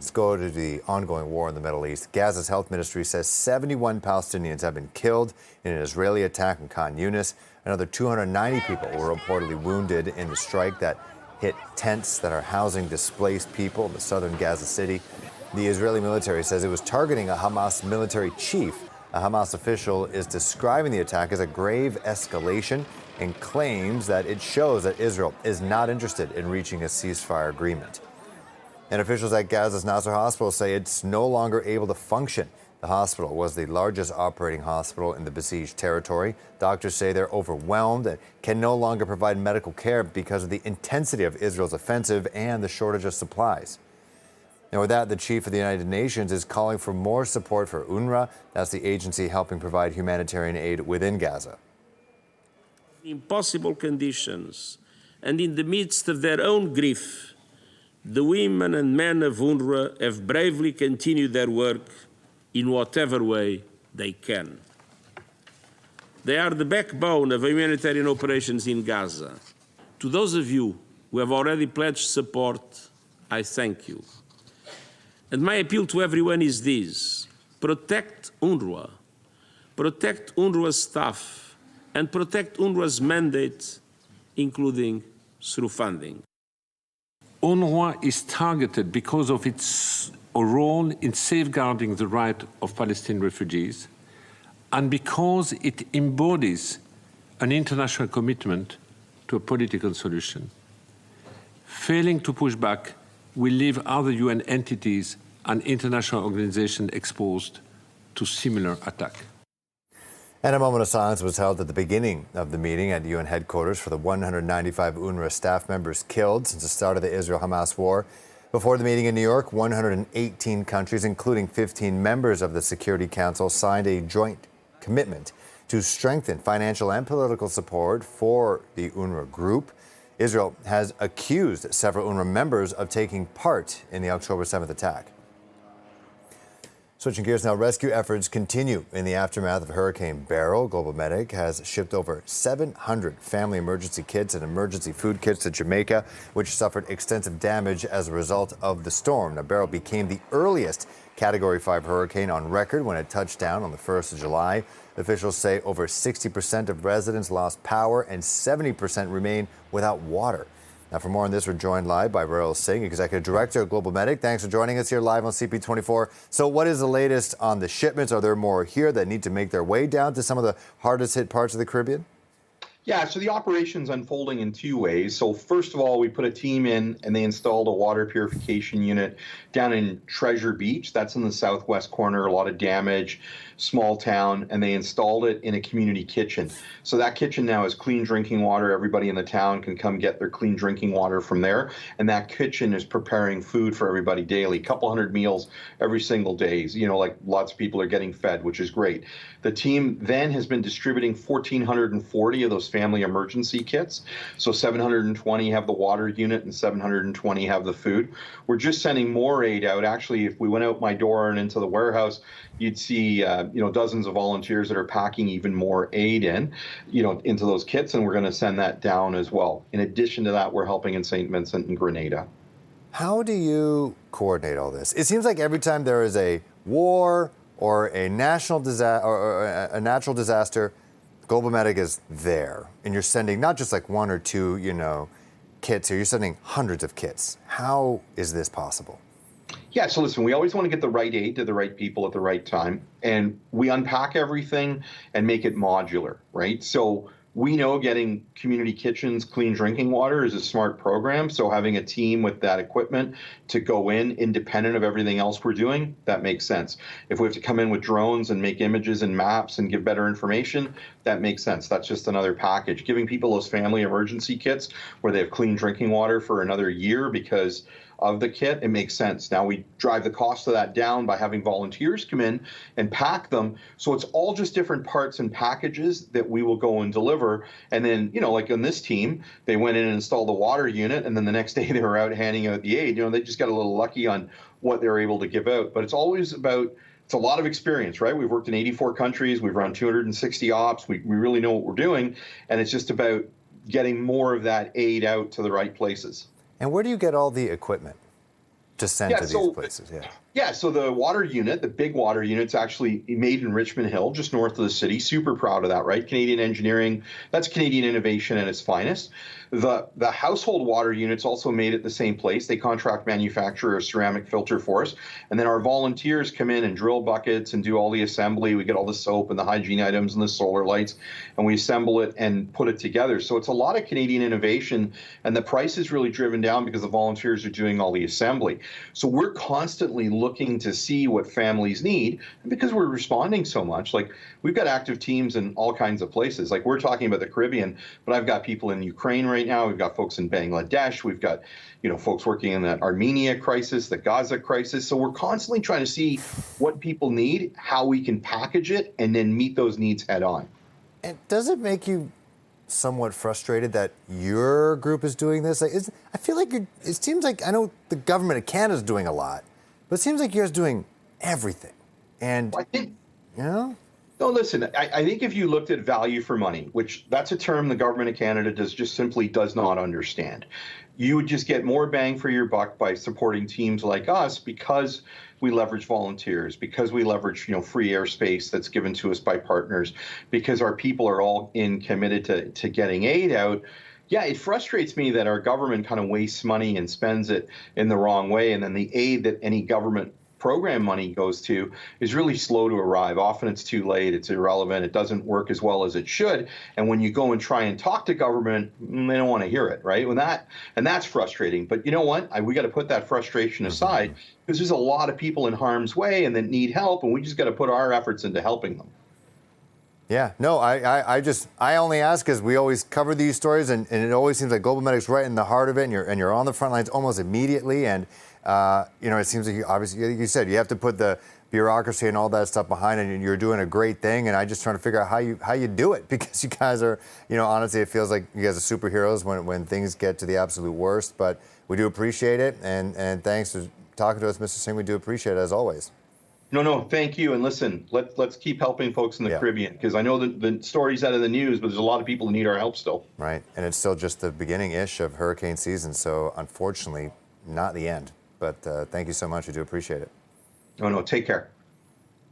Let's go to the ongoing war in the Middle East. Gaza's health ministry says 71 Palestinians have been killed in an Israeli attack in Khan Yunis. Another 290 people were reportedly wounded in the strike that hit tents that are housing displaced people in the southern Gaza city. The Israeli military says it was targeting a Hamas military chief. A Hamas official is describing the attack as a grave escalation and claims that it shows that Israel is not interested in reaching a ceasefire agreement. And officials at Gaza's Nasser hospital say it's no longer able to function. The hospital was the largest operating hospital in the besieged territory. Doctors say they're overwhelmed and can no longer provide medical care because of the intensity of Israel's offensive and the shortage of supplies. And with that, the chief of the United Nations is calling for more support for UNRWA. That's the agency helping provide humanitarian aid within Gaza. Impossible conditions, and in the midst of their own grief, the women and men of UNRWA have bravely continued their work in whatever way they can. They are the backbone of humanitarian operations in Gaza. To those of you who have already pledged support, I thank you. And my appeal to everyone is this: protect UNRWA, protect UNRWA's staff, and protect UNRWA's mandate, including through funding. UNRWA is targeted because of its role in safeguarding the right of Palestinian refugees and because it embodies an international commitment to a political solution. Failing to push back will leave other UN entities and international organizations exposed to similar attack. And a moment of silence was held at the beginning of the meeting at UN headquarters for the 195 UNRWA staff members killed since the start of the Israel-Hamas war. Before the meeting in New York, 118 countries, including 15 members of the Security Council, signed a joint commitment to strengthen financial and political support for the UNRWA group. Israel has accused several UNRWA members of taking part in the October 7th attack. Switching gears now, rescue efforts continue in the aftermath of Hurricane Beryl. GlobalMedic has shipped over 700 family emergency kits and emergency food kits to Jamaica, which suffered extensive damage as a result of the storm. Now, Beryl became the earliest Category 5 hurricane on record when it touched down on the 1st of July. Officials say over 60% of residents lost power and 70% remain without water. Now, for more on this, we're joined live by Rahul Singh, Executive Director of GlobalMedic. Thanks for joining us here live on CP24. So what is the latest on the shipments? Are there more here that need to make their way down to some of the hardest hit parts of the Caribbean? Yeah, so the operation's unfolding in two ways. So first of all, we put a team in and they installed a water purification unit down in Treasure Beach. That's in the southwest corner, a lot of damage, small town, and they installed it in a community kitchen. So that kitchen now is clean drinking water. Everybody in the town can come get their clean drinking water from there. And that kitchen is preparing food for everybody daily, a couple hundred meals every single day. You know, like lots of people are getting fed, which is great. The team then has been distributing 1,440 of those family emergency kits. So 720 have the water unit and 720 have the food. We're just sending more aid out. Actually, if we went out my door and into the warehouse, you'd see dozens of volunteers that are packing even more aid into those kits, and we're going to send that down as well. In addition to that, we're helping in St. Vincent and Grenada. How do you coordinate all this? It seems like every time there is a war or a national disaster or a natural disaster, GlobalMedic is there, and you're sending not just like one or two, kits here. You're sending hundreds of kits. How is this possible? Yeah, so listen, we always want to get the right aid to the right people at the right time, and we unpack everything and make it modular, right? So we know getting community kitchens clean drinking water is a smart program, so having a team with that equipment to go in independent of everything else we're doing, that makes sense. If we have to come in with drones and make images and maps and give better information, that makes sense. That's just another package. Giving people those family emergency kits where they have clean drinking water for another year because of the kit, it makes sense. Now we drive the cost of that down by having volunteers come in and pack them. So it's all just different parts and packages that we will go and deliver. And then, like on this team, they went in and installed the water unit, and then the next day they were out handing out the aid. They just got a little lucky on what they're able to give out. But it's always about, it's a lot of experience, right? We've worked in 84 countries. We've run 260 ops. We really know what we're doing. And it's just about getting more of that aid out to the right places. And where do you get all the equipment? to send to these places? Yeah. Yeah, so the water unit, the big water unit's actually made in Richmond Hill, just north of the city. Super proud of that, right? Canadian engineering, that's Canadian innovation at its finest. The household water unit's also made at the same place. They contract manufacture a ceramic filter for us. And then our volunteers come in and drill buckets and do all the assembly. We get all the soap and the hygiene items and the solar lights, and we assemble it and put it together. So it's a lot of Canadian innovation, and the price is really driven down because the volunteers are doing all the assembly. So we're constantly looking to see what families need, and because we're responding so much, like we've got active teams in all kinds of places. Like we're talking about the Caribbean, but I've got people in Ukraine right now. We've got folks in Bangladesh. We've got, folks working in that Armenia crisis, the Gaza crisis. So we're constantly trying to see what people need, how we can package it, and then meet those needs head on. And does it make you somewhat frustrated that your group is doing this? I feel like it seems like, I know the government of Canada is doing a lot, but it seems like you're guys doing everything. And, I think, No, listen, I think if you looked at value for money, which that's a term the government of Canada simply does not understand, you would just get more bang for your buck by supporting teams like us because we leverage volunteers, because we leverage, free airspace that's given to us by partners, because our people are all committed to getting aid out. Yeah, it frustrates me that our government kind of wastes money and spends it in the wrong way, and then the aid that any government program money goes to is really slow to arrive. Often it's too late, it's irrelevant, it doesn't work as well as it should. And when you go and try and talk to government, they don't want to hear it, right? And that's frustrating. But you know what? We got to put that frustration aside because there's a lot of people in harm's way and that need help, and we just got to put our efforts into helping them. Yeah, no, I only ask because we always cover these stories, and it always seems like GlobalMedic's right in the heart of it, and you're on the front lines almost immediately. And it seems like obviously, like you said, you have to put the bureaucracy and all that stuff behind it, and you're doing a great thing. And I just trying to figure out how you do it, because you guys are, honestly, it feels like you guys are superheroes when things get to the absolute worst. But we do appreciate it, and thanks for talking to us, Mr. Singh. We do appreciate it as always. No, thank you. And listen, let's keep helping folks in the Caribbean, because I know the stories out of the news, but there's a lot of people who need our help still. Right, and it's still just the beginning-ish of hurricane season, so unfortunately, not the end. But thank you so much. We do appreciate it. No, take care.